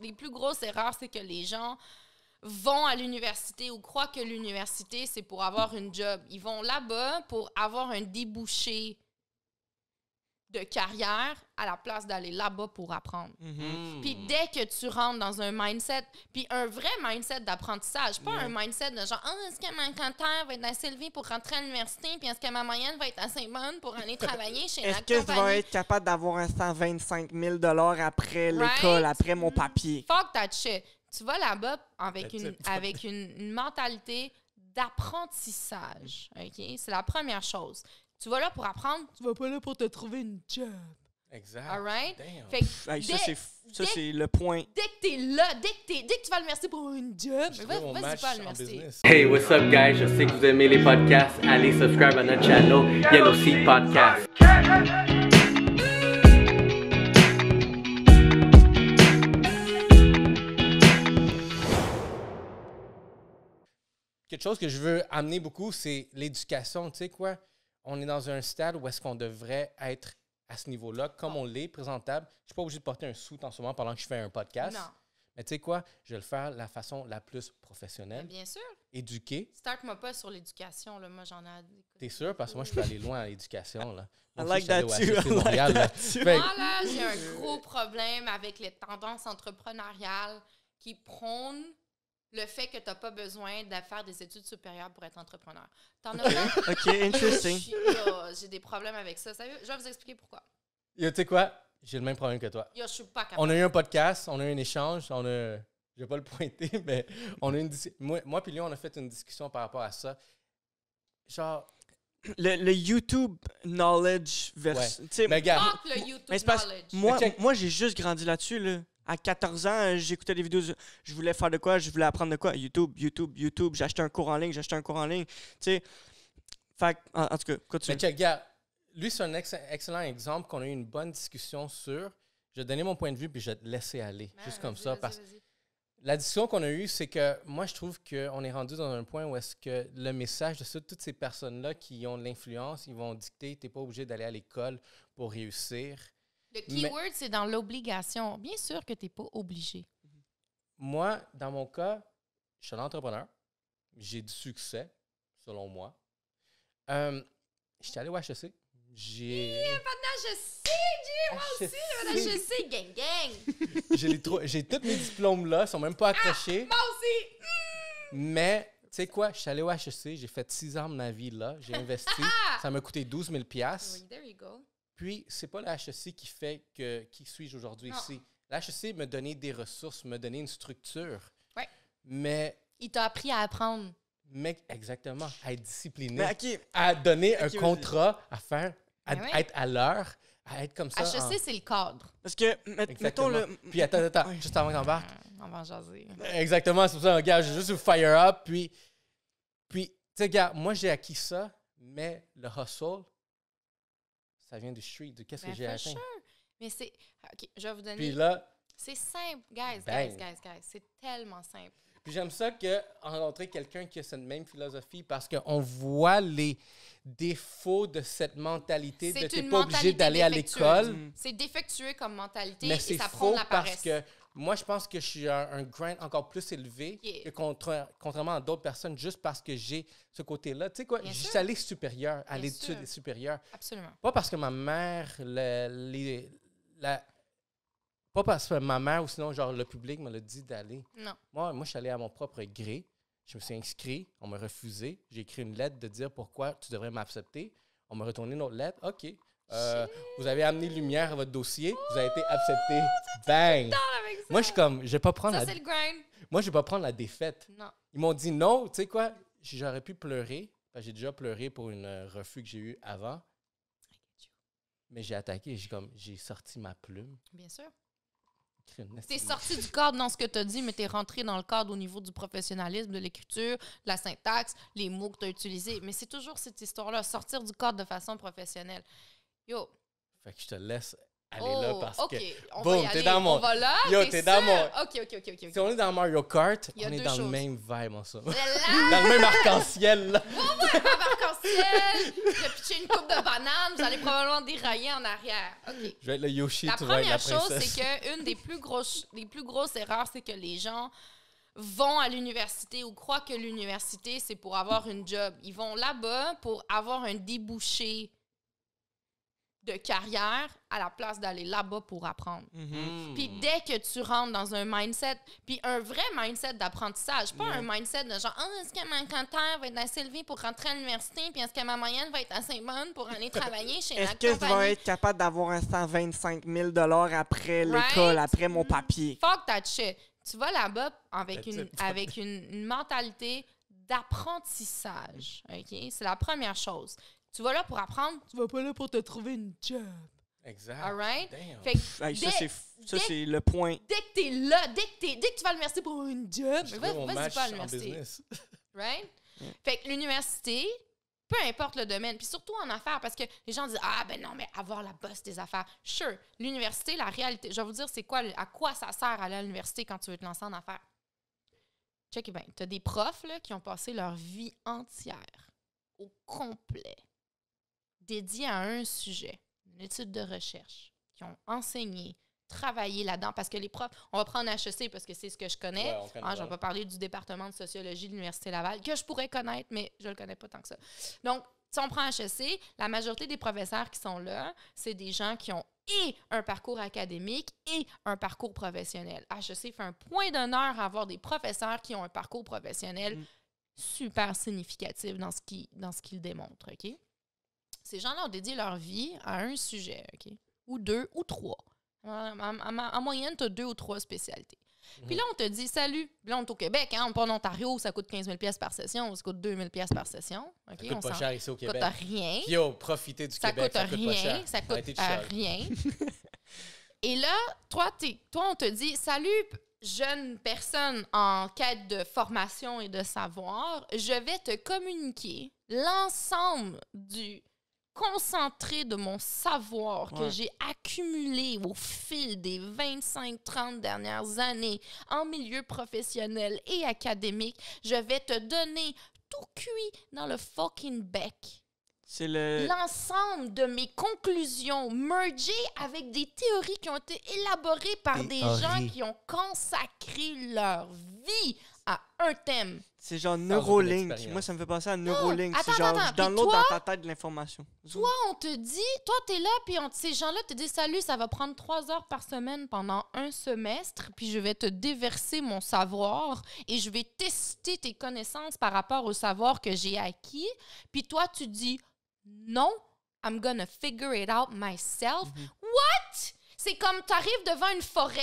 les plus grosses erreurs, c'est que les gens vont à l'université ou croient que l'université, c'est pour avoir une job. Ils vont là-bas pour avoir un débouché de carrière à la place d'aller là-bas pour apprendre. Puis dès que tu rentres dans un mindset, puis un vrai mindset d'apprentissage, pas un mindset de genre « est-ce que mon compteur va être assez élevé pour rentrer à l'université, puis est-ce que ma moyenne va être assez bonne pour aller travailler chez la compagnie? » Est-ce que je vais être capable d'avoir un 125 000 $ après l'école, après mon papier? Fuck that shit. Tu vas là-bas avec une mentalité d'apprentissage. OK? C'est la première chose. Tu vas là pour apprendre, tu vas pas là pour te trouver une job. Exact. All right? Damn. Fait que Ça, c'est le point. dès que t'es là, dès que tu vas à l'université pour avoir une job, vas-y pas à l'université. Hey, what's up, guys? Je sais que vous aimez les podcasts. Allez subscribe à notre channel Yellow Seed Podcast. Quelque chose que je veux amener beaucoup, c'est l'éducation. Tu sais quoi? On est dans un stade où est-ce qu'on devrait être à ce niveau-là, comme on l'est, présentable. Je ne suis pas obligé de porter un soute en ce moment pendant que je fais un podcast. Non. Mais tu sais quoi? Je vais le faire de la façon la plus professionnelle. Bien sûr. Éduquer. Start-moi pas sur l'éducation, là. Moi, j'en ai... T'es sûr? Parce que moi, je peux aller loin à l'éducation, là. I Moi like aussi, that je suis allé au too. HEC Montréal, là. Fait Moi, là, j'ai un gros problème avec les tendances entrepreneuriales qui prônent le fait que tu n'as pas besoin de faire des études supérieures pour être entrepreneur. T'en as pas? OK, interesting. J'ai des problèmes avec ça. Sérieux, je vais vous expliquer pourquoi. tu sais quoi? J'ai le même problème que toi. Je suis pas capable. On a eu un podcast, on a eu un échange, je vais pas le pointer, mais on a eu moi puis lui, on a fait une discussion par rapport à ça. Genre... Le YouTube knowledge versus... Ouais. Mais gars, Fuck le YouTube mais c'est parce- knowledge. moi, j'ai juste grandi là-dessus, là. À 14 ans, j'écoutais des vidéos, je voulais faire de quoi, je voulais apprendre de quoi. YouTube. J'ai acheté un cours en ligne, Tu sais, fait en tout cas, continue. mais check, gars, lui, c'est un excellent exemple qu'on a eu une bonne discussion sur. Je vais donner mon point de vue, puis je vais te laisser aller, juste comme ça. Parce que la discussion qu'on a eue, c'est que moi, je trouve qu'on est rendu dans un point où est-ce que le message de toutes ces personnes-là qui ont de l'influence, ils vont dicter, tu n'es pas obligé d'aller à l'école pour réussir. Le keyword, c'est dans l'obligation. Bien sûr que tu n'es pas obligé. Moi, dans mon cas, je suis un entrepreneur. J'ai du succès, selon moi. J'étais allé au HEC. Maintenant, je sais, moi aussi, je sais, gang. J'ai tous mes diplômes là, ils sont même pas accrochés. Moi aussi. Mais, tu sais quoi, je suis allé au HEC, j'ai fait 6 ans de ma vie là, j'ai investi. Ça m'a coûté 12 000 Oui, there you go. Puis, c'est pas le HEC qui fait qui suis-je aujourd'hui ici. Le HEC m'a donné des ressources, m'a donné une structure. Ouais. Mais... Il t'a appris à apprendre. Mais exactement, à être discipliné, Mais OK, à donner un contrat, à faire, à Ben oui. être à l'heure, à être comme ça. HEC, c'est le cadre. parce que, mettons le... Puis attends, juste avant qu'on embarque. On va en jaser. Exactement, c'est pour ça, regarde, j'ai juste vous fire up, puis tu sais, gars, moi, j'ai acquis ça, mais le hustle, ça vient du street, de qu'est-ce que j'ai atteint. Sure. Mais c'est... OK, je vais vous donner... Puis là, C'est simple, guys. C'est tellement simple. puis j'aime ça que rencontrer quelqu'un qui a cette même philosophie parce qu'on voit les défauts de cette mentalité de t'es pas obligé d'aller à l'école. C'est défectueux comme mentalité Mais et c'est ça prend faux de la paresse. parce que moi, je pense que je suis un grind encore plus élevé que contrairement à d'autres personnes juste parce que j'ai ce côté-là. Tu sais quoi, Bien je sûr. suis allé supérieur, à Bien l'étude sûr. supérieure. Absolument. Pas parce que ma mère, pas parce que ma mère ou sinon genre le public me l'a dit d'aller. Non. Moi, je suis allé à mon propre gré. Je me suis inscrit, on m'a refusé. J'ai écrit une lettre de dire pourquoi tu devrais m'accepter. On m'a retourné une autre lettre. OK. Vous avez amené lumière à votre dossier. Vous avez été accepté. Bang! Moi, je suis comme, je vais pas prendre Ça, c'est le grind. Moi, je vais pas prendre la défaite. Non. Ils m'ont dit non. Tu sais quoi? J'aurais pu pleurer. Parce que j'ai déjà pleuré pour une refus que j'ai eu avant. Mais j'ai attaqué. J'ai sorti ma plume. Bien sûr. T'es T'es sorti du cadre dans ce que t'as dit, mais t'es rentré dans le cadre au niveau du professionnalisme, de l'écriture, de la syntaxe, les mots que t'as utilisés. Mais c'est toujours cette histoire-là, sortir du cadre de façon professionnelle. Yo. Fait que je te laisse aller là parce OK. que... On Boum, va y t'es aller. dans mon... On va là. Yo, t'es t'es dans sûr? mon... OK. Si on est dans Mario Kart, Il y a on est deux dans choses. le même vibe, en ça. Mais là, Dans le même arc-en-ciel, là. arc-en-ciel, je vais pitcher une coupe de bananes, vous allez probablement dérailler en arrière. OK. Je vais être le Yoshi, La tu vas être la première chose, princesse. c'est qu'une des plus grosses erreurs, c'est que les gens vont à l'université ou croient que l'université, c'est pour avoir une job. Ils vont là-bas pour avoir un débouché de carrière à la place d'aller là-bas pour apprendre. Mm. Puis dès que tu rentres dans un mindset, puis un vrai mindset d'apprentissage, pas un mindset de genre, est-ce que mon compteur va être assez élevé pour rentrer à l'université, puis est-ce que ma moyenne va être assez bonne pour aller travailler chez la Est-ce que je compagnie? vais être capable d'avoir un 125 000 après Right? l'école, après mon papier? Fuck that shit. Tu vas là-bas avec That's une, it. avec une mentalité d'apprentissage. OK? C'est la première chose. Tu vas là pour apprendre, tu vas pas là pour te trouver une job. Exact. All right? Damn. Fait que Hey, ça, dès- c'est le point. dès que t'es là, dès que tu vas à l'université pour avoir une job, Je vas-y veux mon pas match à en l'université. business. Right? Fait que l'université, peu importe le domaine, puis surtout en affaires, parce que les gens disent « Ah, ben non, mais avoir la bosse des affaires. » Sure, l'université, la réalité, je vais vous dire c'est quoi, à quoi ça sert aller à l'université quand tu veux te lancer en affaires. Check bien, t'as des profs là, qui ont passé leur vie entière, au complet, dédiés à un sujet, une étude de recherche, qui ont enseigné, travaillé là-dedans, parce que les profs, on va prendre HEC parce que c'est ce que je connais. Ouais, on connaît, Je vais ouais. pas parler du département de sociologie de l'Université Laval, que je pourrais connaître, mais je le connais pas tant que ça. Donc, si on prend HEC, la majorité des professeurs qui sont là, c'est des gens qui ont et un parcours académique et un parcours professionnel. HEC fait un point d'honneur à avoir des professeurs qui ont un parcours professionnel super significatif dans ce qu'ils démontrent, OK? Ces gens-là ont dédié leur vie à un sujet, OK? Ou deux, ou trois. En moyenne, tu as 2 ou 3 spécialités. Puis là, on te dit, salut, là, on est au Québec, hein, on n'est pas en Ontario, ça coûte 15 000 par session, ça coûte 2 000 par session. OK? Ça coûte pas cher ici au Ça coûte Québec. rien. Puis yo, profitez du Ça Québec, coûte ça coûte pas rien. cher. Ça coûte Arrêtez de chialer. rien. Et là, toi, on te dit, salut, jeune personne en quête de formation et de savoir, je vais te communiquer l'ensemble du concentré de mon savoir que j'ai accumulé au fil des 25-30 dernières années en milieu professionnel et académique. Je vais te donner tout cuit dans le fucking bec. C'est le... L'ensemble de mes conclusions mergées avec des théories qui ont été élaborées par des gens qui ont consacré leur vie à un thème. C'est genre beaucoup Neuralink. d'expérience. Moi, ça me fait penser à Neuralink. attends, C'est genre, attends. je download Puis toi- dans ta tête de l'information. Toi, on te dit, toi, t'es là, puis ces gens-là te disent, salut, ça va prendre 3 heures par semaine pendant un semestre, puis je vais te déverser mon savoir et je vais tester tes connaissances par rapport au savoir que j'ai acquis. Puis toi, tu dis, non, I'm gonna figure it out myself. What? C'est comme t'arrives devant une forêt,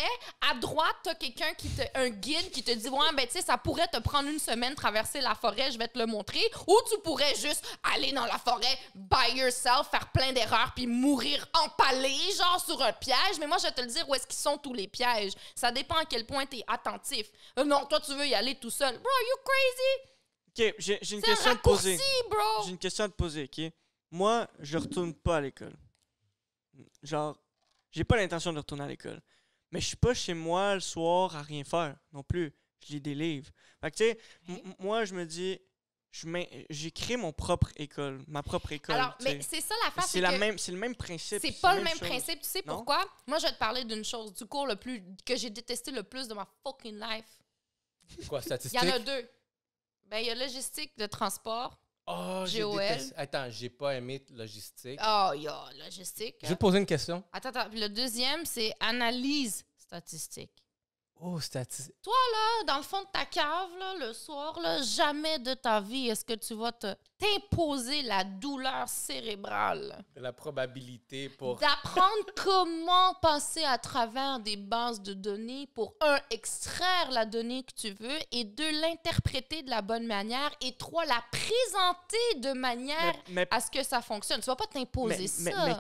à droite, t'as quelqu'un un guide qui te dit, ouais, ben tu sais, ça pourrait te prendre une semaine traverser la forêt, je vais te le montrer. Ou tu pourrais juste aller dans la forêt by yourself, faire plein d'erreurs, puis mourir empalé, genre sur un piège. Mais moi, je vais te le dire où est-ce qu'ils sont tous les pièges. Ça dépend à quel point t'es attentif. Non, toi, tu veux y aller tout seul. Bro, you crazy? OK, j'ai une C'est un question à te poser. raccourci, bro! J'ai une question à te poser, OK? Moi, je retourne pas à l'école. Genre, j'ai pas l'intention de retourner à l'école. Mais je suis pas chez moi le soir à rien faire non plus. Je lis des livres. Fait que, tu sais, moi, je me dis, j'ai créé mon propre école, ma propre école. Alors, tu sais. mais c'est ça l'affaire, c'est c'est le même principe. c'est pas la le même chose. principe. Tu sais Non? pourquoi? Moi, je vais te parler d'une chose, du cours que j'ai détesté le plus de ma fucking life. Quoi, Il statistique? y en a 2. Ben, il y a logistique de transport. Oh, j'ai GOL. détesté. Attends, j'ai pas aimé logistique. Oh, il y a logistique. Je vais te poser une question. Attends. Puis le deuxième, c'est analyse statistique. Oh, statistique. Là, dans le fond de ta cave, là, le soir, là, jamais de ta vie est-ce que tu vas t'imposer la douleur cérébrale. La probabilité pour... D'apprendre comment passer à travers des bases de données pour, extraire la donnée que tu veux et 2, l'interpréter de la bonne manière et 3, la présenter de manière Mais à ce que ça fonctionne. Tu vas pas t'imposer ça. mais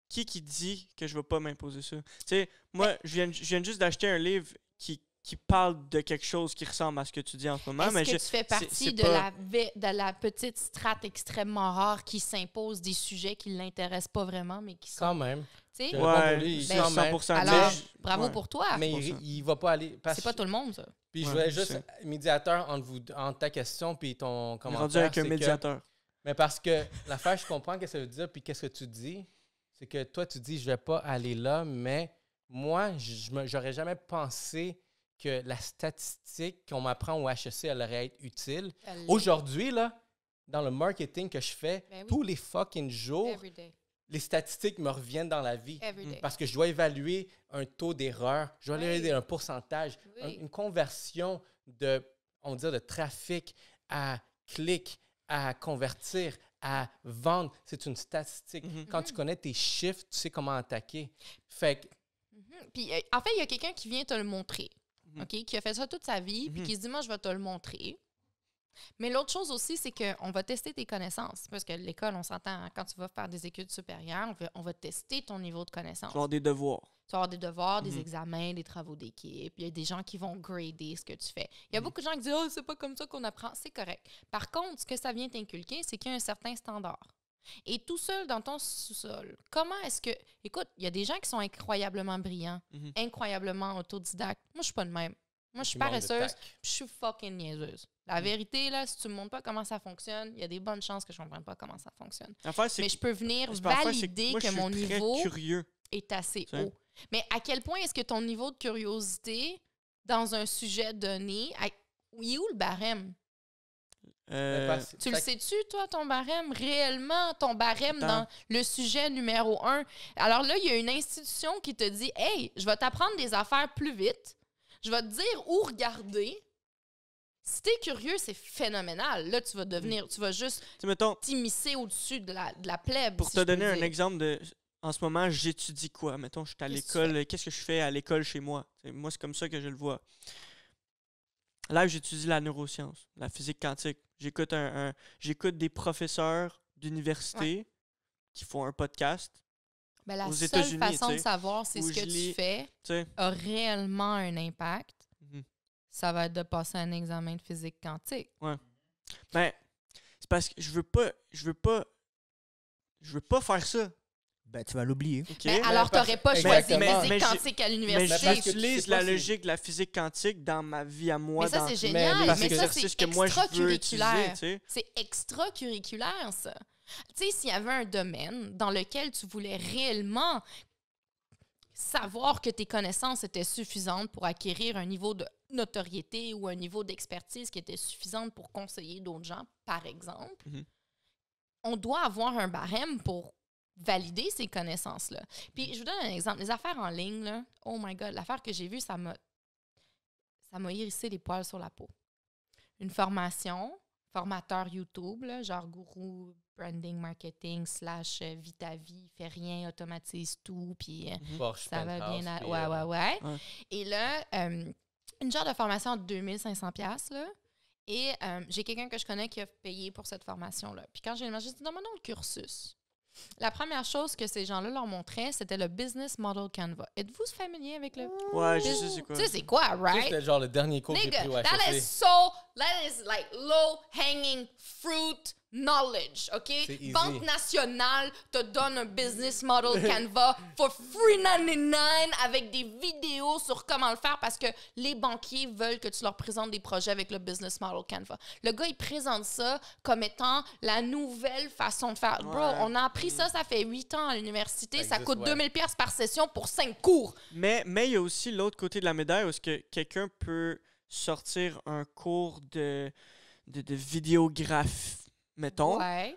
qui dit que je vais pas m'imposer ça? Tu sais, moi, je viens juste d'acheter un livre qui qui parle de quelque chose qui ressemble à ce que tu dis en ce moment. Est-ce que tu fais partie c'est de, pas- de la petite strate extrêmement rare qui s'impose des sujets qui ne l'intéressent pas vraiment, mais qui sont... Quand même. Tu sais? Je- Ouais, réponds pour lui, Ben, quand même. 100%. Alors, mais- bravo ouais. pour toi. Mais pour il, ça. il va pas aller. C'est pas tout le monde, ça. Puis je Ouais, voulais je juste sais. médiateur entre ta question puis ton On est commentaire. rendu avec un c'est médiateur. Mais parce que l'affaire, je comprends ce que ça veut dire, puis qu'est-ce que tu dis, c'est que toi, tu dis, je vais pas aller là, mais moi, j'aurais jamais pensé que la statistique qu'on m'apprend au HEC, elle aurait être utile. Aujourd'hui, là, dans le marketing que je fais, Ben oui. tous les fucking jours, Every day. les statistiques me reviennent dans la vie. Every day. Parce que je dois évaluer un taux d'erreur, je dois Oui. évaluer un pourcentage, Oui. une conversion de, on va dire, de trafic à clic, à convertir, à vendre. C'est une statistique. Mhm. Quand tu connais tes chiffres, tu sais comment attaquer. Fait que, Puis, en fait, il y a quelqu'un qui vient te le montrer, Mhm. OK? Qui a fait ça toute sa vie, puis Mhm. qui se dit, moi, je vais te le montrer. Mais l'autre chose aussi, c'est qu'on va tester tes connaissances. Parce que l'école, on s'entend, quand tu vas faire des études supérieures, on va tester ton niveau de connaissance. Tu vas avoir des devoirs. Tu vas avoir des devoirs, des Mhm. examens, des travaux d'équipe. Il y a des gens qui vont grader ce que tu fais. Il y a Mhm. beaucoup de gens qui disent « Oh, c'est pas comme ça qu'on apprend. » C'est correct. Par contre, ce que ça vient t'inculquer, c'est qu'il y a un certain standard. Et tout seul dans ton sous-sol, comment est-ce que... Écoute, il y a des gens qui sont incroyablement brillants, Mhm. incroyablement autodidactes. Moi, je suis pas de même. Moi, je suis il manque de paresseuse, tact. puis je suis fucking niaiseuse. La vérité, là, si tu me montres pas comment ça fonctionne, il y a des bonnes chances que je comprenne pas comment ça fonctionne. L'affaire, c'est Mais je peux venir c'est pas l'affaire, c'est valider moi, que je suis mon très niveau curieux. est assez Tu sais. haut. Mais à quel point est-ce que ton niveau de curiosité dans un sujet donné, il est où le barème? Mais parce- Tu le fait que- sais-tu, toi, ton barème, réellement, ton barème Attends. dans le sujet numéro 1? Alors là, il y a une institution qui te dit « Hey, je vais t'apprendre des affaires plus vite. Je vais te dire où regarder. » Si t'es curieux, c'est phénoménal. Là, tu vas devenir, tu vas juste Tu sais, mettons, t'immiscer au-dessus de la plèbe. pour si te je peux donner un dire. exemple de... En ce moment, j'étudie quoi? Mettons, je suis à Qu'est-ce que tu l'école. Qu'est-ce que je fais à l'école chez moi? T'sais, moi, c'est comme ça que je le vois. Là, j'étudie la neuroscience, la physique quantique. J'écoute des professeurs d'université qui font un podcast. Ben, la aux seule États-Unis, façon tu de sais, savoir si où ce que je tu lis- fais Tu sais, a réellement un impact, Mhm. ça va être de passer un examen de physique quantique. ben, c'est parce que je veux pas faire ça. Ben, tu vas l'oublier. OK? Ben, alors, tu n'aurais pas choisi Exactement. physique Mais quantique à Mais l'université. parce que tu j'utilise sais pas la si- logique de la physique quantique dans ma vie à moi. Mais ça, dans c'est génial. les Mais, les ça, exercices c'est que moi je veux utiliser. extracurriculaire. Tu sais. C'est extracurriculaire, ça. Tu sais, s'il y avait un domaine dans lequel tu voulais réellement savoir que tes connaissances étaient suffisantes pour acquérir un niveau de notoriété ou un niveau d'expertise qui était suffisante pour conseiller d'autres gens, par exemple, Mhm. on doit avoir un barème pour valider ces connaissances-là. Puis, je vous donne un exemple. Les affaires en ligne, là, oh my God, l'affaire que j'ai vue, ça m'a hérissé les poils sur la peau. Une formation, formateur YouTube, là, genre gourou, branding, marketing, / vite ta vie, fais rien, automatise tout, puis Porsche, ça va penthouse, bien. puis, Ouais. Ouais. Et là, une genre de formation de 2500$, là. Et j'ai quelqu'un que je connais qui a payé pour cette formation-là. Puis quand j'ai demandé, j'ai dit, donne-moi donc le cursus. La première chose que ces gens-là leur montraient, c'était le Business Model Canva. Êtes-vous familier avec le... Ouais, je sais c'est quoi. Tu sais, c'est quoi, Ça, right? c'était genre le dernier cours que j'ai Nigga, pris au that HEC. is like low-hanging fruit knowledge, OK? C'est easy. Banque nationale te donne un business model Canva for free 99 avec des vidéos sur comment le faire parce que les banquiers veulent que tu leur présentes des projets avec le business model Canva. Le gars, il présente ça comme étant la nouvelle façon de faire. Bro, Ouais. on a appris ça fait 8 ans à l'université. Ça Ça existe, coûte ouais. 2000$ par session pour 5 cours. Mais il y a aussi l'autre côté de la médaille où est-ce que quelqu'un peut sortir un cours de vidéographie, mettons. Ouais.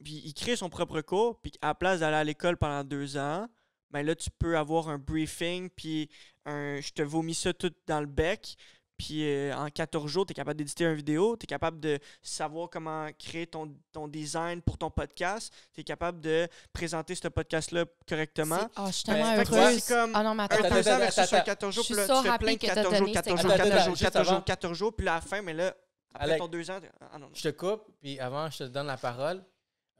Puis il crée son propre cours, puis à la place d'aller à l'école pendant 2 ans, ben là, tu peux avoir un briefing, puis je te vomis ça tout dans le bec, puis en 14 jours, tu es capable d'éditer une vidéo, tu es capable de savoir comment créer ton design pour ton podcast, tu es capable de présenter ce podcast-là correctement. Oh, je suis Ben, tellement fait que ouais, heureuse. c'est comme Ah non, mais Un attends, Attends, 2 ans attends, versus un attends. 14 jours, Je suis puis là, so tu fais happy plein de que t'as 14 jours, donné 14 cette jours, 14 Attends, jours, juste 14 jours, avant. 14 jours, puis là, à la fin, mais là, après Alec, ton 2 ans, ah non. je te coupe, puis avant, je te donne la parole.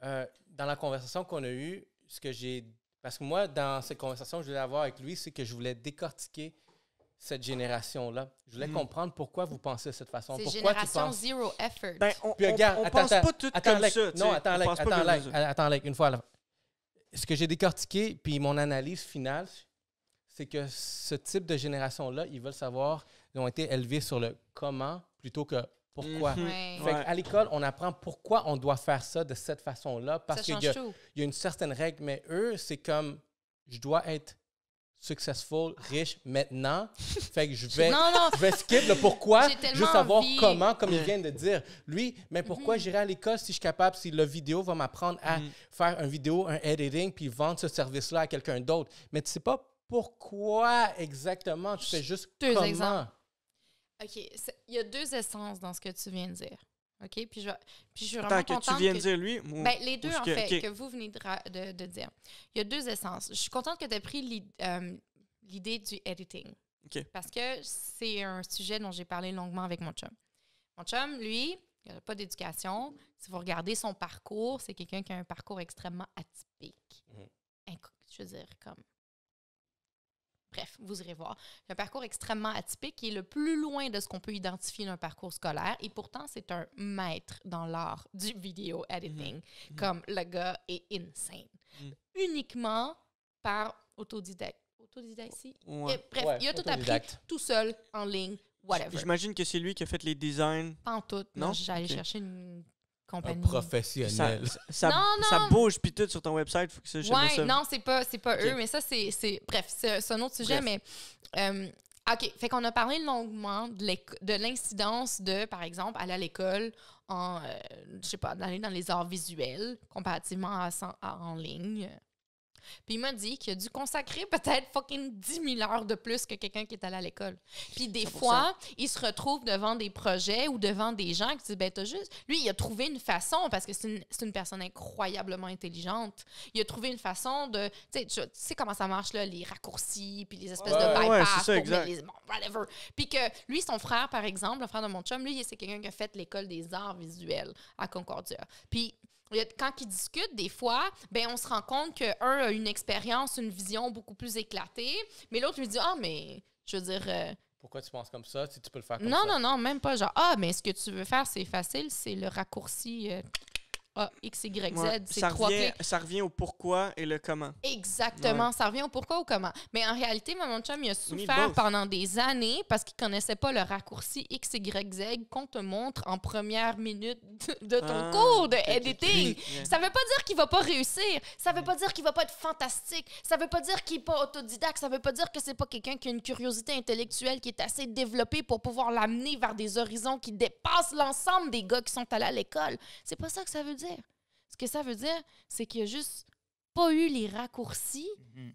Dans la conversation qu'on a eue, ce que j'ai... Parce que moi, dans cette conversation que je voulais avoir avec lui, c'est que je voulais décortiquer cette génération-là. Je voulais comprendre pourquoi vous pensez de cette façon. C'est Pourquoi génération zero effort. Ben, Puis regarde, on attends, pense pas tout attends, comme like, ça. tu sais. non, attends, On like, pense pas attends, comme like, ça. attends, like, une fois. Là. Ce que j'ai décortiqué, puis mon analyse finale, c'est que ce type de génération-là, ils veulent savoir, ils ont été élevés sur le comment plutôt que pourquoi. Mhm. Ouais. Fait qu'à l'école, on apprend pourquoi on doit faire ça de cette façon-là, parce Ça qu'il change y a, tout. il y a une certaine règle, mais eux, c'est comme, je dois être successful, riche maintenant, fait que je vais skip le pourquoi, J'ai tellement juste savoir envie. comment, comme il vient de dire. Lui, mais pourquoi j'irai à l'école si je suis capable, si la vidéo va m'apprendre à faire une vidéo, un editing, puis vendre ce service-là à quelqu'un d'autre. Mais tu sais pas pourquoi exactement, tu fais juste Deux comment. exemples. OK. Il y a deux essences dans ce que tu viens de dire. OK? Puis je suis vraiment Attends, que tu contente viens de dire lui? Ben, les deux, ou ce en que- fait, ok. que vous venez de dire. Il y a deux essences. Je suis contente que tu aies pris l'idée du editing. OK. Parce que c'est un sujet dont j'ai parlé longuement avec mon chum. Mon chum, lui, il n'a pas d'éducation. Si vous regardez son parcours, c'est quelqu'un qui a un parcours extrêmement atypique. Je veux dire, comme... Bref, vous irez voir. Un parcours extrêmement atypique qui est le plus loin de ce qu'on peut identifier d'un parcours scolaire. Et pourtant, c'est un maître dans l'art du vidéo editing. Comme le gars est insane. Uniquement par autodidacte. Autodidacte ici? Ouais. Bref, Ouais, il a tout appris autodidacte. tout seul, en ligne, whatever. J'imagine que c'est lui qui a fait les designs. Pas en tout. Non? Non, j'allais Ok. chercher une Un compagnie. professionnel. Ça Non. bouge puis tout sur ton website. Faut que ça, j'aime Ouais, ça. non, c'est pas Ok. eux, mais ça, c'est bref, c'est un autre sujet, Bref. mais OK, fait qu'on a parlé longuement de l'incidence de, par exemple, aller à l'école en, je sais pas, d'aller dans les arts visuels comparativement en ligne. Puis il m'a dit qu'il a dû consacrer peut-être fucking 10 000 heures de plus que quelqu'un qui est allé à l'école. Puis des 100%. fois, il se retrouve devant des projets ou devant des gens qui disent, ben t'as juste... Lui, il a trouvé une façon, parce que c'est une personne incroyablement intelligente, il a trouvé une façon de... Tu sais comment ça marche, là, les raccourcis, puis les espèces de Ouais, bypass ouais, c'est ça, pour exact. mettre les... Bon, whatever. Puis que lui, son frère, par exemple, le frère de mon chum, lui, c'est quelqu'un qui a fait l'école des arts visuels à Concordia. Puis quand ils discutent, des fois, ben on se rend compte qu'un a une expérience, une vision beaucoup plus éclatée, mais l'autre lui dit « Ah, mais, je veux dire... Pourquoi tu penses comme ça si tu peux le faire comme non, ça? non, même pas genre « Ah, mais ce que tu veux faire, c'est facile, c'est le raccourci X, Y, Z, Ouais. c'est Ça 3 revient, clics. » ça revient au pourquoi et le comment. Exactement, ça revient au pourquoi ou comment. Mais en réalité, mon chum, il a need souffert both. pendant des années parce qu'il connaissait pas le raccourci X, Y, Z qu'on te montre en première minute de ton cours de editing. Yeah. Ça veut pas dire qu'il va pas réussir. Ça veut pas dire qu'il va pas être fantastique. Ça veut pas dire qu'il est pas autodidacte. Ça veut pas dire que c'est pas quelqu'un qui a une curiosité intellectuelle qui est assez développée pour pouvoir l'amener vers des horizons qui dépassent l'ensemble des gars qui sont allés à l'école. C'est pas ça que ça veut dire. Ce que ça veut dire, c'est qu'il a juste pas eu les raccourcis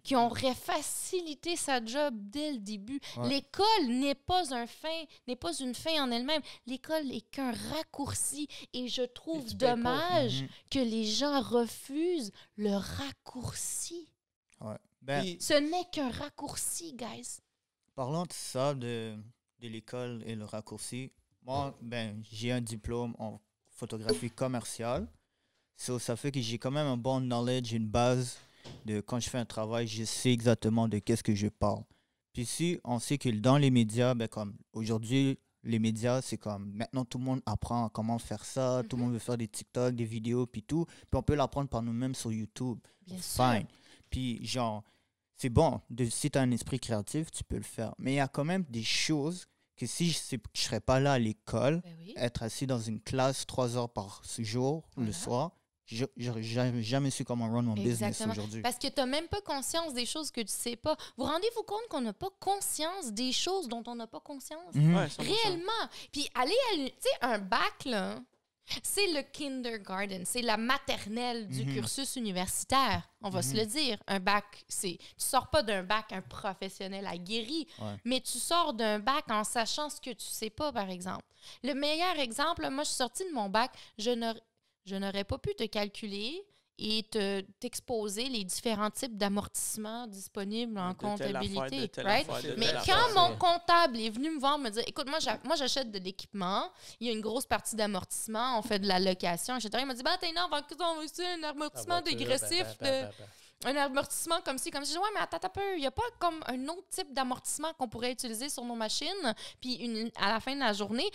qui auraient facilité sa job dès le début. Ouais. L'école n'est pas une fin en elle-même. L'école n'est qu'un raccourci. Et je trouve tu payes pour. dommage que les gens refusent le raccourci. Ouais. Ben, Puis- Ce n'est qu'un raccourci, guys. parlant de ça, de l'école et le raccourci, moi, ben, j'ai un diplôme en photographie commerciale. So, ça fait que j'ai quand même un bon knowledge, une base de quand je fais un travail, je sais exactement de qu'est-ce que je parle. Puis si on sait que dans les médias, ben, comme aujourd'hui, les médias, c'est comme maintenant tout le monde apprend à comment faire ça, tout le monde veut faire des TikTok, des vidéos, puis tout. Puis on peut l'apprendre par nous-mêmes sur YouTube. Bien sûr. Fine. Puis genre, c'est bon, si tu as un esprit créatif, tu peux le faire. Mais il y a quand même des choses que si je ne serais pas là à l'école, Ben oui. être assis dans une classe 3 heures par jour, le Voilà. soir, j'aurais jamais su comment run mon business Exactement. aujourd'hui. Parce que tu n'as même pas conscience des choses que tu sais pas. Vous rendez-vous compte qu'on n'a pas conscience des choses dont on n'a pas conscience? Mhm. Ouais, 100%. Réellement. Puis aller à tu sais, un bac, là, c'est le kindergarten, c'est la maternelle du cursus universitaire, on va se le dire. Un bac, tu sors pas d'un bac un professionnel aguerri, Ouais. mais tu sors d'un bac en sachant ce que tu sais pas, par exemple. Le meilleur exemple, là, moi, je suis sortie de mon bac, je n'aurais pas pu te calculer et t'exposer les différents types d'amortissements disponibles en De telle affaire, de comptabilité. telle Right? affaire, de Mais telle quand affaire. mon comptable est venu me voir me dire, écoute, moi j'achète de l'équipement, il y a une grosse partie d'amortissement, on fait de la location, etc. Il m'a dit, ben, t'es énorme, on va utiliser un amortissement dégressif de un amortissement comme ci, comme ça. Ouais, mais attends un peu, il n'y a pas comme un autre type d'amortissement qu'on pourrait utiliser sur nos machines, puis à la fin de la journée,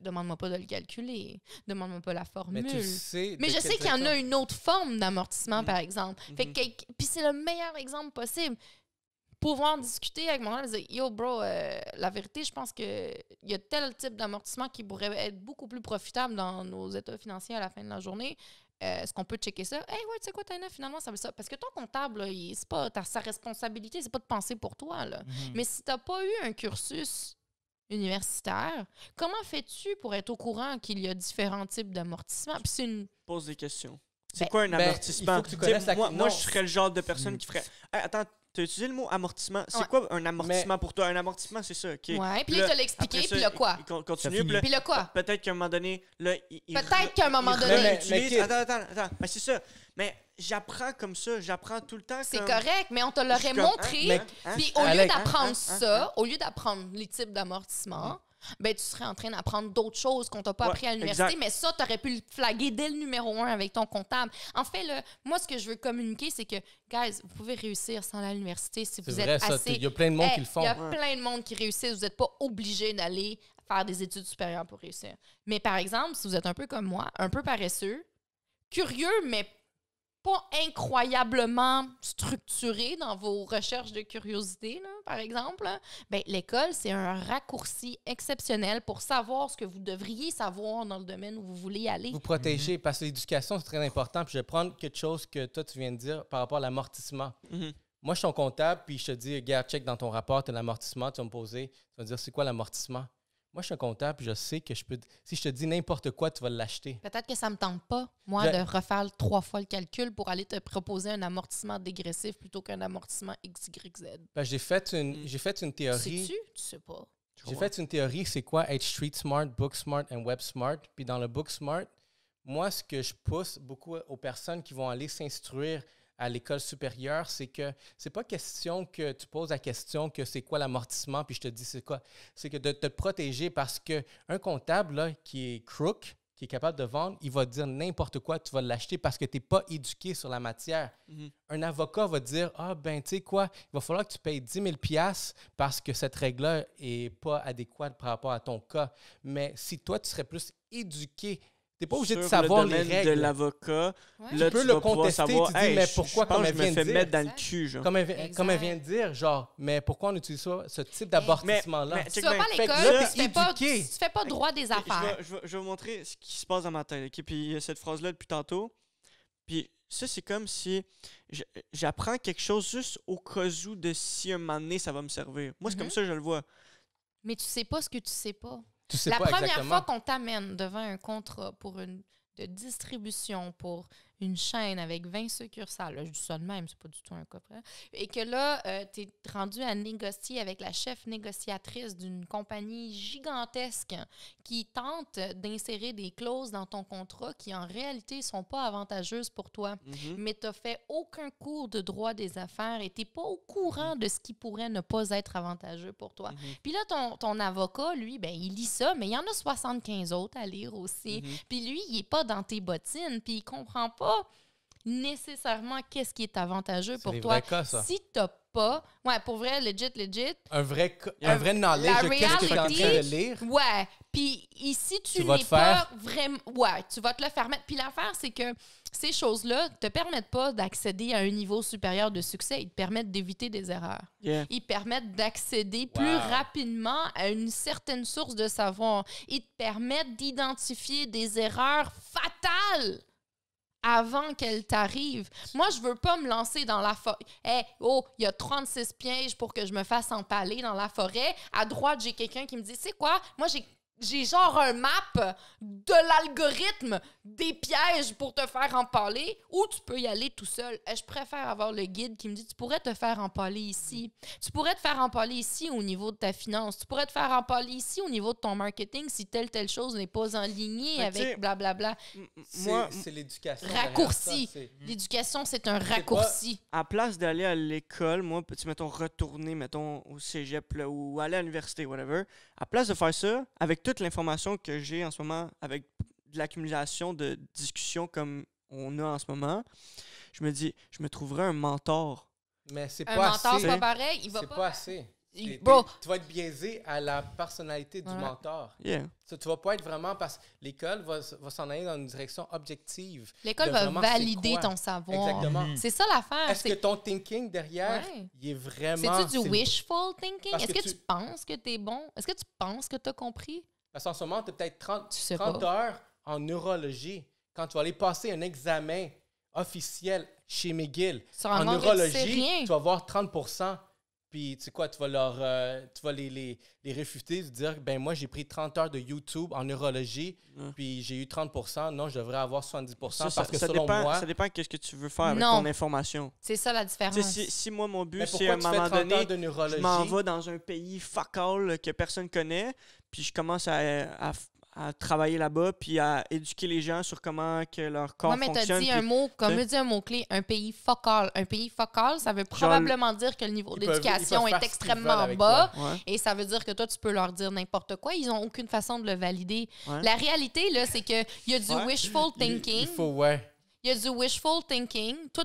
demande-moi pas de le calculer, demande-moi pas la formule. Mais tu sais. Mais de je quelle sais qu'il y en a direction. une autre forme d'amortissement, par exemple. Fait que, puis c'est le meilleur exemple possible. Pouvoir discuter avec mon gars et dire yo bro, la vérité, je pense qu'il y a tel type d'amortissement qui pourrait être beaucoup plus profitable dans nos états financiers à la fin de la journée. Est-ce qu'on peut checker ça? Hey, ouais, tu sais quoi, Taina, finalement, ça veut ça. Parce que ton comptable, là, c'est pas sa responsabilité, c'est pas de penser pour toi. Là. Mais si t'as pas eu un cursus universitaire, comment fais-tu pour être au courant qu'il y a différents types d'amortissements? Puis c'est une. Pose des questions. C'est Ben, quoi un ben, amortissement? il faut que tu Tu sais, connaisses la- moi, non. je serais le genre de personne qui ferait. Hey, attends, tu as utilisé le mot amortissement. C'est Ouais. quoi un amortissement pour toi? Un amortissement, c'est ça, OK. Ouais, puis Là, là, il te l'a expliqué, après ça, puis là, quoi? il continue, Ça puis là, Puis là, quoi? peut-être qu'à un moment donné, là, Peut-être qu'à un moment il donné- réutilise- Mais- Attends. Mais c'est ça. Mais j'apprends comme ça. J'apprends tout le temps C'est comme... correct, mais on te Je l'aurait suis comme, montré. mais- Puis au lieu Alex, d'apprendre hein, ça, au lieu d'apprendre les types d'amortissement, ben tu serais en train d'apprendre d'autres choses qu'on t'a pas Ouais, appris à l'université. exact. Mais ça, tu aurais pu le flaguer dès le numéro 1 avec ton comptable. En fait, là, moi, ce que je veux communiquer, c'est que, guys, vous pouvez réussir sans l'université si C'est vous vrai, êtes ça. assez... Il y a plein de monde Hey, qui le font. Il y a plein de monde qui réussissent. Vous n'êtes pas obligé d'aller faire des études supérieures pour réussir. Mais par exemple, si vous êtes un peu comme moi, un peu paresseux, curieux, mais pas incroyablement structuré dans vos recherches de curiosité, là, par exemple, là, ben, l'école, c'est un raccourci exceptionnel pour savoir ce que vous devriez savoir dans le domaine où vous voulez aller. Vous protéger, parce que l'éducation, c'est très important. Puis je vais prendre quelque chose que toi, tu viens de dire par rapport à l'amortissement. Mhm. Moi, je suis ton comptable, puis je te dis, regarde, check dans ton rapport, tu as l'amortissement, tu vas me poser, tu vas me dire, c'est quoi l'amortissement? Moi, je suis un comptable, puis je sais que je peux. Si je te dis n'importe quoi, tu vas l'acheter. Peut-être que ça me tente pas, moi, Je- de refaire 3 fois le calcul pour aller te proposer un amortissement dégressif plutôt qu'un amortissement XYZ. Ben, j'ai fait une théorie. Sais-tu? Tu sais pas. J'ai fait une théorie, c'est quoi être street smart, book smart et web smart. Puis dans le book smart, moi, ce que je pousse beaucoup aux personnes qui vont aller s'instruire à l'école supérieure, c'est que c'est pas question que tu poses la question que c'est quoi l'amortissement, puis je te dis c'est quoi. C'est que de te protéger parce qu'un comptable là, qui est crook, qui est capable de vendre, il va te dire n'importe quoi, tu vas l'acheter parce que tu n'es pas éduqué sur la matière. Mhm. Un avocat va te dire ah ben tu sais quoi, il va falloir que tu payes 10 000 $ parce que cette règle-là n'est pas adéquate par rapport à ton cas. Mais si toi, tu serais plus éduqué, tu n'es pas obligé de Sur savoir le les domaine règles. de l'avocat, Ouais. là, Tu peux tu le vas pouvoir contester, savoir, tu dis, hey, mais je pourquoi, pense comme que elle je me vient de fais dire. mettre dans le Exact. cul, genre. Comme Exact. elle vient de dire, genre, mais pourquoi on utilise ça, ce type d'abortissement-là? mais- Tu check vas bien. pas à Fait que l'école, là, puis t'es éduqué. tu fais pas droit des affaires. Je vais vous montrer ce qui se passe dans ma tête. OK? Puis il y a cette phrase-là depuis tantôt. Puis ça, c'est comme si j'apprends quelque chose juste au cas où de si un moment donné, ça va me servir. Moi, c'est Mhm. comme ça que je le vois. Mais tu sais pas ce que tu sais pas. Tu sais La pas première exactement. fois qu'on t'amène devant un contrat pour de distribution pour une chaîne avec 20 succursales, là, je dis ça de même, c'est pas du tout un cas près, et que là, tu es rendu à négocier avec la chef négociatrice d'une compagnie gigantesque qui tente d'insérer des clauses dans ton contrat qui, en réalité, sont pas avantageuses pour toi. Mhm. Mais tu n'as fait aucun cours de droit des affaires et tu n'es pas au courant de ce qui pourrait ne pas être avantageux pour toi. Mhm. Puis là, ton avocat, lui, ben, il lit ça, mais il y en a 75 autres à lire aussi. Mhm. Puis lui, il n'est pas dans tes bottines, puis il comprend pas nécessairement qu'est-ce qui est avantageux C'est pour des toi. vrais cas, ça. Si tu n'as pas... Ouais, pour vrai, legit, Un vrai Yeah. knowledge La de qu'est-ce que tu es en train reality- de lire. ouais. Puis ici, tu vas n'es te pas faire- vraiment... Ouais, tu vas te le faire mettre. Puis l'affaire, c'est que ces choses-là te permettent pas d'accéder à un niveau supérieur de succès. Ils te permettent d'éviter des erreurs. Yeah. Ils permettent d'accéder plus Wow. rapidement à une certaine source de savoir. Ils te permettent d'identifier des erreurs fatales avant qu'elles t'arrivent. Moi, je veux pas me lancer dans la forêt. Hey, oh, il y a 36 pièges pour que je me fasse empaler dans la forêt. À droite, j'ai quelqu'un qui me dit, c'est quoi? Moi, j'ai genre un map de l'algorithme des pièges pour te faire empaler, ou tu peux y aller tout seul. Je préfère avoir le guide qui me dit, tu pourrais te faire empaler ici. Tu pourrais te faire empaler ici au niveau de ta finance. Tu pourrais te faire empaler ici au niveau de ton marketing si telle chose n'est pas en ligne Fait que tu sais, avec blablabla. Moi, C'est l'éducation. derrière Raccourci. ça, c'est- L'éducation, c'est un raccourci. à place d'aller à l'école, moi, petit, mettons, retourner, mettons, au cégep là, ou aller à l'université, whatever, à place de faire ça, avec toute l'information que j'ai en ce moment, avec de l'accumulation de discussions comme on a en ce moment, je me dis, je me trouverais un mentor. Mais c'est Un pas mentor, assez. c'est pas pareil. Il va C'est pas... pas assez. Bro. Tu vas être biaisé à la personnalité du Ouais. mentor. Yeah. Ça, tu vas pas être vraiment... Parce que l'école va s'en aller dans une direction objective. L'école de va vraiment valider c'est quoi. ton savoir. Exactement. C'est ça l'affaire. Est-ce que ton thinking derrière, Ouais. il est vraiment... C'est-tu du wishful thinking? Parce Est-ce que que tu penses que t'es bon? Est-ce que tu penses que t'as compris? Parce qu'en ce moment, tu as peut-être 30 Tu sais 30 pas. heures en neurologie. Quand tu vas aller passer un examen officiel chez McGill, Sur en un moment, tu sais neurologie, rien. tu vas voir 30%. Puis, tu sais quoi, tu vas les réfuter, dire, ben moi, j'ai pris 30 heures de YouTube en neurologie, puis j'ai eu 30%. Non, je devrais avoir 70% parce que selon moi... Ça dépend de ce que tu veux faire avec Non. ton information. C'est ça la différence. Tu sais, si moi, mon but, Mais c'est à pourquoi un tu fais moment 30 heures donné, de neurologie? je m'en vais dans un pays fuck all que personne connaît, puis je commence à travailler là-bas, puis à éduquer les gens sur comment que leur corps Ouais, mais t'as fonctionne. dit puis- un mot, comme tu sais. dit un mot-clé, un pays focal. Un pays focal, ça veut probablement dire que le niveau Ils peuvent d'éducation faire est ce qu'ils extrêmement veulent avec bas. Ouais. Et ça veut dire que toi, tu peux leur dire n'importe quoi. Ils n'ont aucune façon de le valider. Ouais. La réalité, là, c'est qu'il y a du Ouais. wishful thinking. Il faut, ouais. Il y a du wishful thinking. Toi,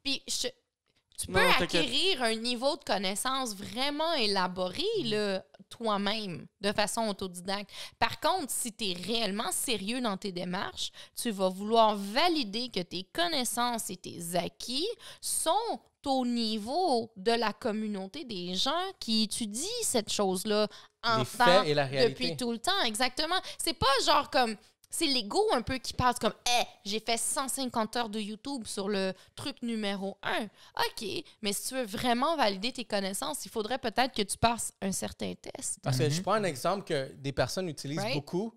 puis tu peux Non, t'inquiète. acquérir un niveau de connaissance vraiment élaboré là, toi-même, de façon autodidacte. Par contre, si tu es réellement sérieux dans tes démarches, tu vas vouloir valider que tes connaissances et tes acquis sont au niveau de la communauté des gens qui étudient cette chose-là en Les faits et la réalité. depuis tout le temps. Exactement. C'est pas genre comme... C'est l'ego un peu qui passe comme « Hey, j'ai fait 150 heures de YouTube sur le truc numéro 1. » OK, mais si tu veux vraiment valider tes connaissances, il faudrait peut-être que tu passes un certain test. Parce que je prends un exemple que des personnes utilisent Right. beaucoup.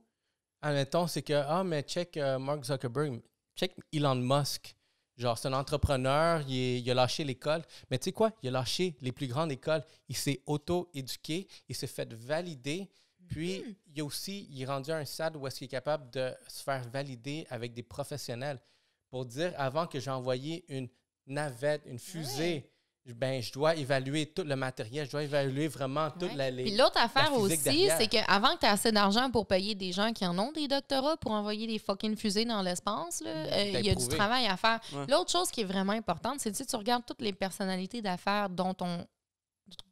Admettons, c'est que, mais check Mark Zuckerberg, check Elon Musk. Genre, c'est un entrepreneur, il a lâché l'école. Mais tu sais quoi? Il a lâché les plus grandes écoles. Il s'est auto-éduqué, il s'est fait valider. Puis, il est rendu à un stade où est-ce qu'il est capable de se faire valider avec des professionnels pour dire, avant que j'ai envoyé une navette, une fusée, ben, je dois évaluer tout le matériel, je dois évaluer vraiment toute Ouais. les... Puis l'autre affaire physique aussi, derrière. c'est qu'avant que tu aies assez d'argent pour payer des gens qui en ont des doctorats pour envoyer des fucking fusées dans l'espace, là, il y a du prouvé. travail à faire. Ouais. L'autre chose qui est vraiment importante, c'est que si tu regardes toutes les personnalités d'affaires dont on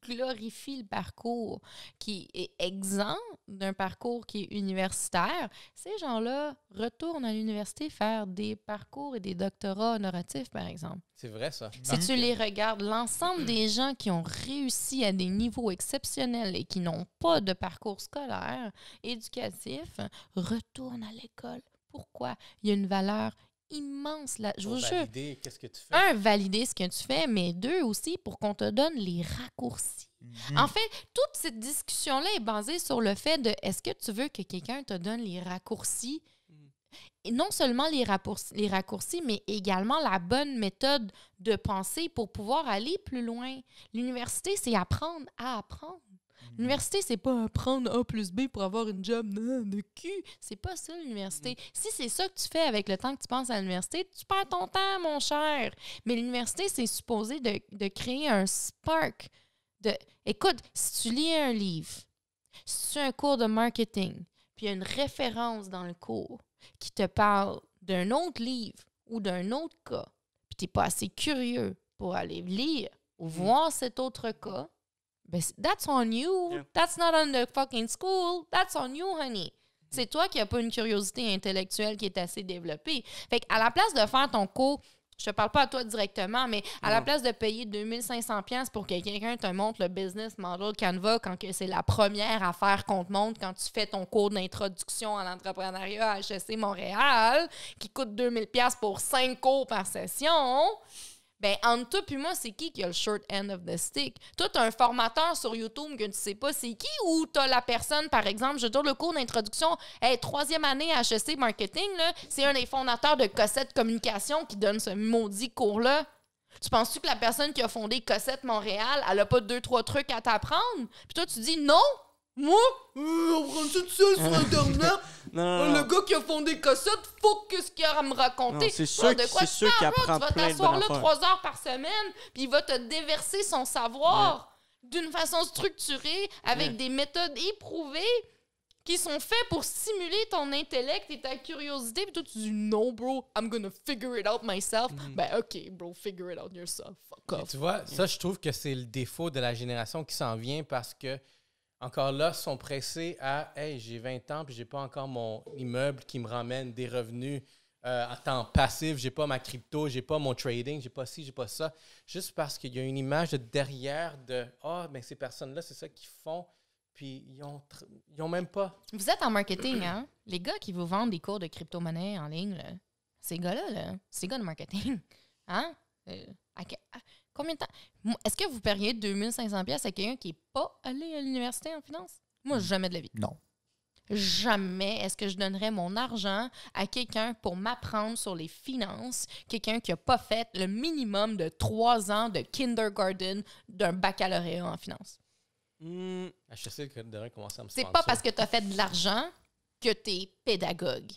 glorifie le parcours qui est exempt d'un parcours qui est universitaire, ces gens-là retournent à l'université faire des parcours et des doctorats honoratifs, par exemple. C'est vrai, ça. Si tu les regardes, l'ensemble des gens qui ont réussi à des niveaux exceptionnels et qui n'ont pas de parcours scolaire, éducatif, retournent à l'école. Pourquoi? Il y a une valeur immense là. Je Pour vous jure. valider qu'est-ce que tu fais. Un, valider ce que tu fais, mais deux aussi, pour qu'on te donne les raccourcis. En fait, toute cette discussion-là est basée sur le fait de est-ce que tu veux que quelqu'un te donne les raccourcis? Et non seulement les raccourcis, mais également la bonne méthode de pensée pour pouvoir aller plus loin. L'université, c'est apprendre à apprendre. L'université, c'est pas apprendre A plus B pour avoir une job de cul. C'est pas ça, l'université. Si c'est ça que tu fais avec le temps que tu penses à l'université, tu perds ton temps, mon cher. Mais l'université, c'est supposé de créer un spark. Écoute, si tu lis un livre, si tu as un cours de marketing, puis il y a une référence dans le cours qui te parle d'un autre livre ou d'un autre cas, puis tu n'es pas assez curieux pour aller lire ou voir cet autre cas, ben, that's on you. Yeah. That's not on the fucking school. That's on you, honey. C'est toi qui n'as pas une curiosité intellectuelle qui est assez développée. Fait qu'à la place de faire ton cours, je te parle pas à toi directement, mais à la place de payer 2500$ pour que quelqu'un te montre le business model Canva quand que c'est la première affaire qu'on te montre quand tu fais ton cours d'introduction à l'entrepreneuriat à HEC Montréal, qui coûte 2000$ pour 5 cours par session, ben entre toi puis moi, c'est qui a le short end of the stick? Toi, t'as un formateur sur YouTube que tu sais pas c'est qui, ou t'as la personne, par exemple, je donne le cours d'introduction, 3e année à HEC Marketing, là, c'est un des fondateurs de Cossette Communication qui donne ce maudit cours-là. Tu penses-tu que la personne qui a fondé Cossette Montréal, elle a pas 2-3 trucs à t'apprendre? Puis toi, tu dis non! Moi? On prend ça tout seul sur Internet? Non. Le gars qui a fondé Cossette, faut qu'est-ce qu'il a à me raconter. Non, c'est sûr De quoi c'est tu sûr qu'il parles, là? apprend Tu vas plein de t'asseoir bonnes là affaires. 3 heures par semaine, puis il va te déverser son savoir d'une façon structurée, avec des méthodes éprouvées, qui sont faits pour stimuler ton intellect et ta curiosité. Puis toi, tu dis non, bro, I'm gonna figure it out myself. Ben, OK, bro, figure it out yourself. Fuck off. Tu vois, ça, je trouve que c'est le défaut de la génération qui s'en vient parce que, encore là, sont pressés à hey, j'ai 20 ans puis j'ai pas encore mon immeuble qui me ramène des revenus à temps passif, j'ai pas ma crypto, j'ai pas mon trading, j'ai pas ci, j'ai pas ça. Juste parce qu'il y a une image de derrière de ben ces personnes-là, c'est ça qu'ils font, puis ils ont même pas. Vous êtes en marketing, hein? Les gars qui vous vendent des cours de crypto-monnaie en ligne, là, ces gars-là, là, ces gars de marketing, hein? Combien de temps? Est-ce que vous paieriez 2500$ à quelqu'un qui n'est pas allé à l'université en finance? Moi, jamais de la vie. Non. Jamais est-ce que je donnerais mon argent à quelqu'un pour m'apprendre sur les finances, quelqu'un qui n'a pas fait le minimum de 3 ans de kindergarten d'un baccalauréat en finance. HEC devrait commencer à me C'est sponsor. pas parce que tu as fait de l'argent que tu es pédagogue.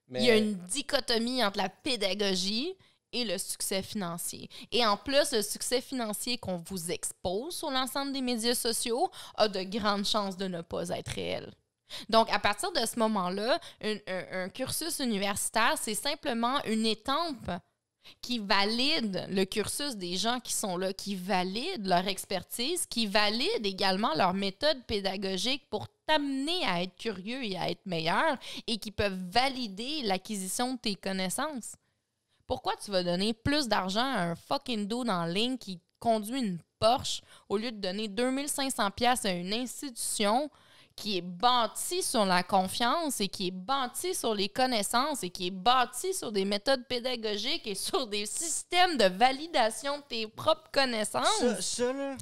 Mais Il y a une dichotomie entre la pédagogie et le succès financier. Et en plus, le succès financier qu'on vous expose sur l'ensemble des médias sociaux a de grandes chances de ne pas être réel. Donc, à partir de ce moment-là, un cursus universitaire, c'est simplement une étampe qui valide le cursus des gens qui sont là, qui valide leur expertise, qui valide également leur méthode pédagogique pour t'amener à être curieux et à être meilleur et qui peuvent valider l'acquisition de tes connaissances. Pourquoi tu vas donner plus d'argent à un fucking dude en ligne qui conduit une Porsche au lieu de donner 2500$ à une institution qui est bâtie sur la confiance et qui est bâtie sur les connaissances et qui est bâtie sur des méthodes pédagogiques et sur des systèmes de validation de tes propres connaissances? Ça là,